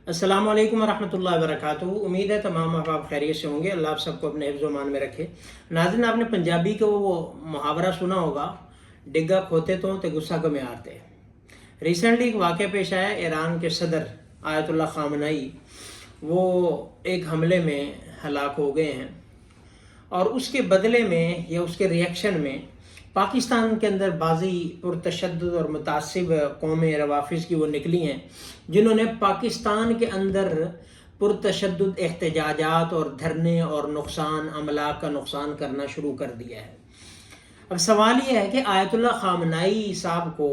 अस्सलाम वालेकुम रहमतुल्लाहि व बरकातुहू। उम्मीद है तमाम अहबाब खैरियत से होंगे। अल्लाह आप सबको अपने हिफ्ज़ व मान में रखे। नाज़रीन, आपने पंजाबी का वो मुहावरा सुना होगा, डिग्गा खोते तो गुस्सा को में आते। रिसेंटली एक वाक़या पेश आया, ईरान के सदर आयतुल्लाह ख़ामेनी वो एक हमले में हलाक हो गए हैं और उसके बदले में या उसके रिएक्शन में पाकिस्तान के अंदर बाज़ी पुरतशद्दुद और मुतासिब कौमें रवाफ़िज़ की वो निकली हैं जिन्होंने पाकिस्तान के अंदर पुरतशद्दुद एहतजाजात और धरने और नुकसान अमलाक का नुकसान करना शुरू कर दिया है। अब सवाल ये है कि आयतुल्लाह ख़ामेनी साहब को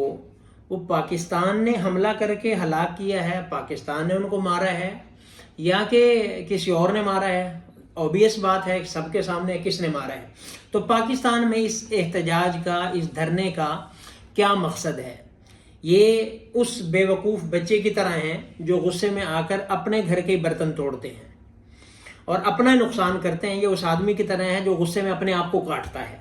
वो पाकिस्तान ने हमला करके हलाक किया है, पाकिस्तान ने उनको मारा है या कि किसी और ने मारा है? ऑब्वियस बात है, सबके सामने किसने मारा है। तो पाकिस्तान में इस एहतजाज का, इस धरने का क्या मकसद है? ये उस बेवकूफ़ बच्चे की तरह हैं जो गुस्से में आकर अपने घर के बर्तन तोड़ते हैं और अपना नुकसान करते हैं। ये उस आदमी की तरह है जो गुस्से में अपने आप को काटता है।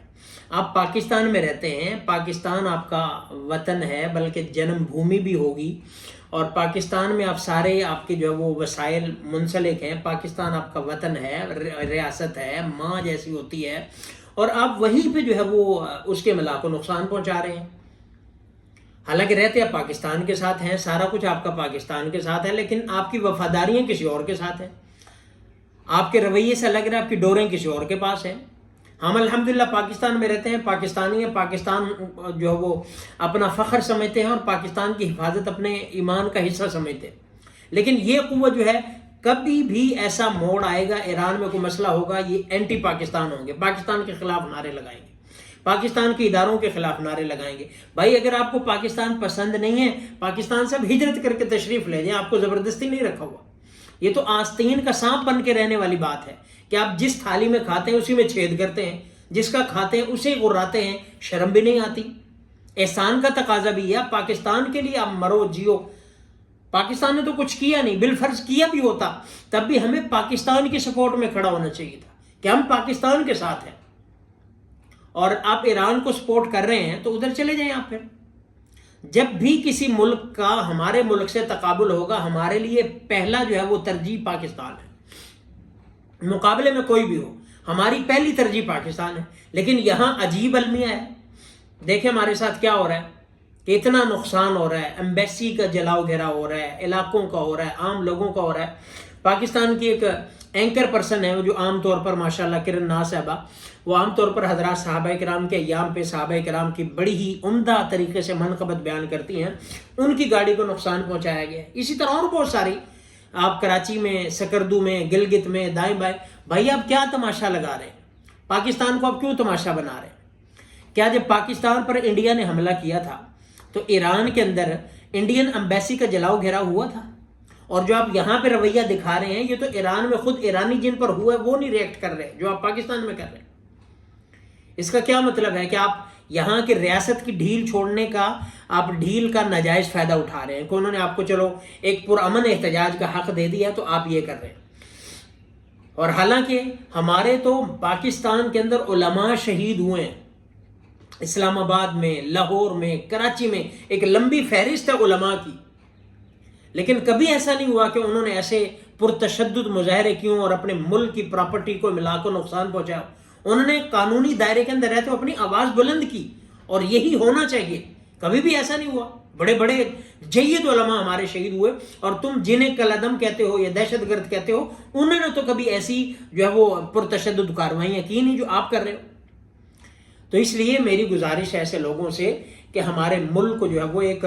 आप पाकिस्तान में रहते हैं, पाकिस्तान आपका वतन है, बल्कि जन्मभूमि भी होगी, और पाकिस्तान में आप सारे आपके जो है वो वसाइल मुंसलिक हैं। पाकिस्तान आपका वतन है, रियासत है, माँ जैसी होती है, और आप वहीं पे जो है वो उसके मिला को नुकसान पहुंचा रहे हैं। हालांकि रहते आप पाकिस्तान के साथ हैं, सारा कुछ आपका पाकिस्तान के साथ है, लेकिन आपकी वफादारियां किसी और के साथ हैं। आपके रवैये से लग रहा है आपकी डोरें किसी और के पास हैं। हम अल्हम्दुलिल्लाह पाकिस्तान में रहते हैं, पाकिस्तानी हैं, पाकिस्तान जो है वो अपना फ़ख्र समझते हैं और पाकिस्तान की हिफाजत अपने ईमान का हिस्सा समझते हैं। लेकिन ये क़ुव्वत जो है, कभी भी ऐसा मोड़ आएगा, ईरान में कोई मसला होगा, ये एंटी पाकिस्तान होंगे, पाकिस्तान के ख़िलाफ़ नारे लगाएंगे, पाकिस्तान के इदारों के ख़िलाफ़ नारे लगाएंगे। भाई अगर आपको पाकिस्तान पसंद नहीं है, पाकिस्तान से हिजरत करके तशरीफ़ ले जाएं, आपको ज़बरदस्ती नहीं रखा हुआ। ये तो आस्तीन का सांप बन के रहने वाली बात है कि आप जिस थाली में खाते हैं उसी में छेद करते हैं, जिसका खाते हैं उसे गुर्राते हैं, शर्म भी नहीं आती। एहसान का तकाजा भी है, पाकिस्तान के लिए आप मरो जियो। पाकिस्तान ने तो कुछ किया नहीं, बिलफर्ज किया भी होता तब भी हमें पाकिस्तान की सपोर्ट में खड़ा होना चाहिए था कि हम पाकिस्तान के साथ हैं। और आप ईरान को सपोर्ट कर रहे हैं तो उधर चले जाएं आप। फिर जब भी किसी मुल्क का हमारे मुल्क से तकाबुल होगा, हमारे लिए पहला जो है वो तरजीह पाकिस्तान है। मुकाबले में कोई भी हो, हमारी पहली तरजीह पाकिस्तान है। लेकिन यहाँ अजीब अलमिया है। देखें हमारे साथ क्या हो रहा है कि इतना नुकसान हो रहा है, एम्बेसी का जलाओ घेराव हो रहा है, इलाकों का हो रहा है, आम लोगों का हो रहा है। पाकिस्तान की एक एंकर पर्सन है जो आम तौर पर माशाल्लाह किरण नाज साहबा, वो आम तौर पर हज़रात सहाबा किराम के अय्याम पे सहाबा किराम की बड़ी ही उम्दा तरीके से मनक़बत बयान करती हैं। उनकी गाड़ी को नुकसान पहुंचाया गया। इसी तरह और बहुत सारी, आप कराची में, सकरदू में, गिलगित में, दाएं बाएं, भाई आप क्या तमाशा लगा रहे हैं? पाकिस्तान को आप क्यों तमाशा बना रहे हैं? क्या जब पाकिस्तान पर इंडिया ने हमला किया था तो ईरान के अंदर इंडियन एम्बेसी का जलाओ घेराव हुआ था? और जो आप यहाँ पे रवैया दिखा रहे हैं, ये तो ईरान में खुद ईरानी जिन पर हुआ है वो नहीं रिएक्ट कर रहे जो आप पाकिस्तान में कर रहे हैं। इसका क्या मतलब है कि आप यहाँ की रियासत की ढील छोड़ने का, आप ढील का नाजायज़ फ़ायदा उठा रहे हैं कि उन्होंने आपको चलो एक पुरअमन एहतजाज का हक़ दे दिया तो आप ये कर रहे हैं। और हालांकि हमारे तो पाकिस्तान के अंदर उलमा शहीद हुए हैं, इस्लामाबाद में, लाहौर में, कराची में, एक लंबी फहरिस्त है उलमा की। लेकिन कभी ऐसा नहीं हुआ कि उन्होंने ऐसे पुरतशद्दुद मुजाहरे क्यों और अपने मुल्क की प्रॉपर्टी को मिला को नुकसान पहुंचाया। उन्होंने कानूनी दायरे के अंदर रहते हुए अपनी आवाज़ बुलंद की, और यही होना चाहिए। कभी भी ऐसा नहीं हुआ। बड़े बड़े जय्यद उलमा हमारे शहीद हुए, और तुम जिन्हें कलअदम कहते हो या दहशतगर्द कहते हो, उन्होंने तो कभी ऐसी जो है वो पुरतशद्दुद कार्रवाइयाँ की नहीं जो आप कर रहे हो। तो इसलिए मेरी गुजारिश है ऐसे लोगों से कि हमारे मुल्क को जो है वो एक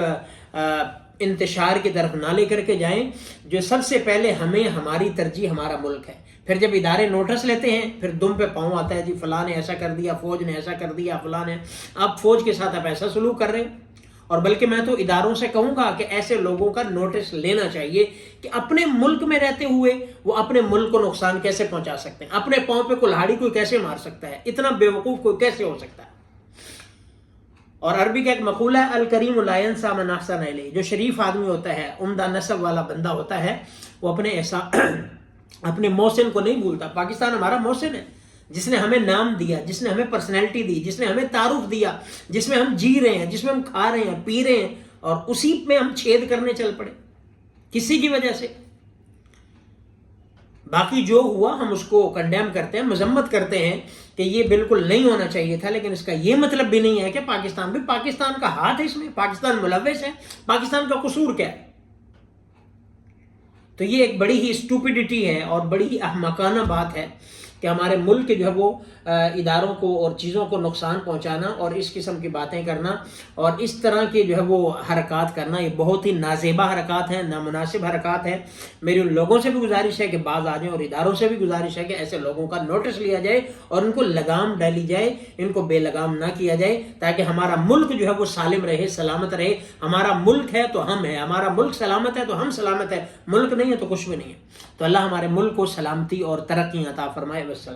इंतशार की तरफ ना लेकर के जाएं। जो सबसे पहले हमें, हमारी तरजीह हमारा मुल्क है। फिर जब इदारे नोटिस लेते हैं, फिर दुम पे पाँव आता है, जी फलां ने ऐसा कर दिया, फौज ने ऐसा कर दिया, फलां ने। आप फौज के साथ आप ऐसा सलूक कर रहे हैं। और बल्कि मैं तो इदारों से कहूँगा कि ऐसे लोगों का नोटिस लेना चाहिए कि अपने मुल्क में रहते हुए वो अपने मुल्क को नुकसान कैसे पहुँचा सकते हैं, अपने पाँव पे कुल्हाड़ी कोई कैसे मार सकता है, इतना बेवकूफ़ कोई कैसे हो सकता है। और अरबी का एक मकूला है, अल करीम ला यंसा मन अहसन इलैह। जो शरीफ आदमी होता है, उम्दा नस्ब वाला बंदा होता है, वो अपने मोहसिन को नहीं भूलता। पाकिस्तान हमारा मोहसिन है, जिसने हमें नाम दिया, जिसने हमें पर्सनैलिटी दी, जिसने हमें तारुफ दिया, जिसमें हम जी रहे हैं, जिसमें हम खा रहे हैं, पी रहे हैं, और उसी में हम छेद करने चल पड़े किसी की वजह से। باقی جو ہوا ہم اس کو کنڈیم کرتے ہیں، مذمت کرتے ہیں کہ یہ بالکل نہیں ہونا چاہیے تھا، لیکن اس کا یہ مطلب بھی نہیں ہے کہ پاکستان کا ہاتھ ہے اس میں، پاکستان ملوث ہے، پاکستان کا قصور کیا ہے؟ تو یہ ایک بڑی ہی اسٹوپیڈیٹی ہے اور بڑی ہی احمقانہ بات ہے کہ ہمارے ملک کے جو ہے وہ اداروں کو اور چیزوں کو نقصان پہنچانا اور اس قسم کی باتیں کرنا اور اس طرح کے جو ہے وہ حرکات کرنا، یہ بہت ہی نازیبا حرکات ہیں، نامناسب حرکات ہیں۔ میری ان لوگوں سے بھی گزارش ہے کہ باز آ جائیں، اور اداروں سے بھی گزارش ہے کہ ایسے لوگوں کا نوٹس لیا جائے اور ان کو لگام ڈالی جائے، ان کو بے لگام نہ کیا جائے، تاکہ ہمارا ملک جو ہے وہ سالم رہے، سلامت رہے۔ ہمارا ملک ہے تو ہم ہیں، ہمارا ملک سلامت ہے تو ہم سلامت ہے، ملک نہیں ہے تو کچھ بھی نہیں ہے۔ تو اللہ ہمارے ملک کو سلامتی اور ترقی عطا فرمائے۔ والسلام۔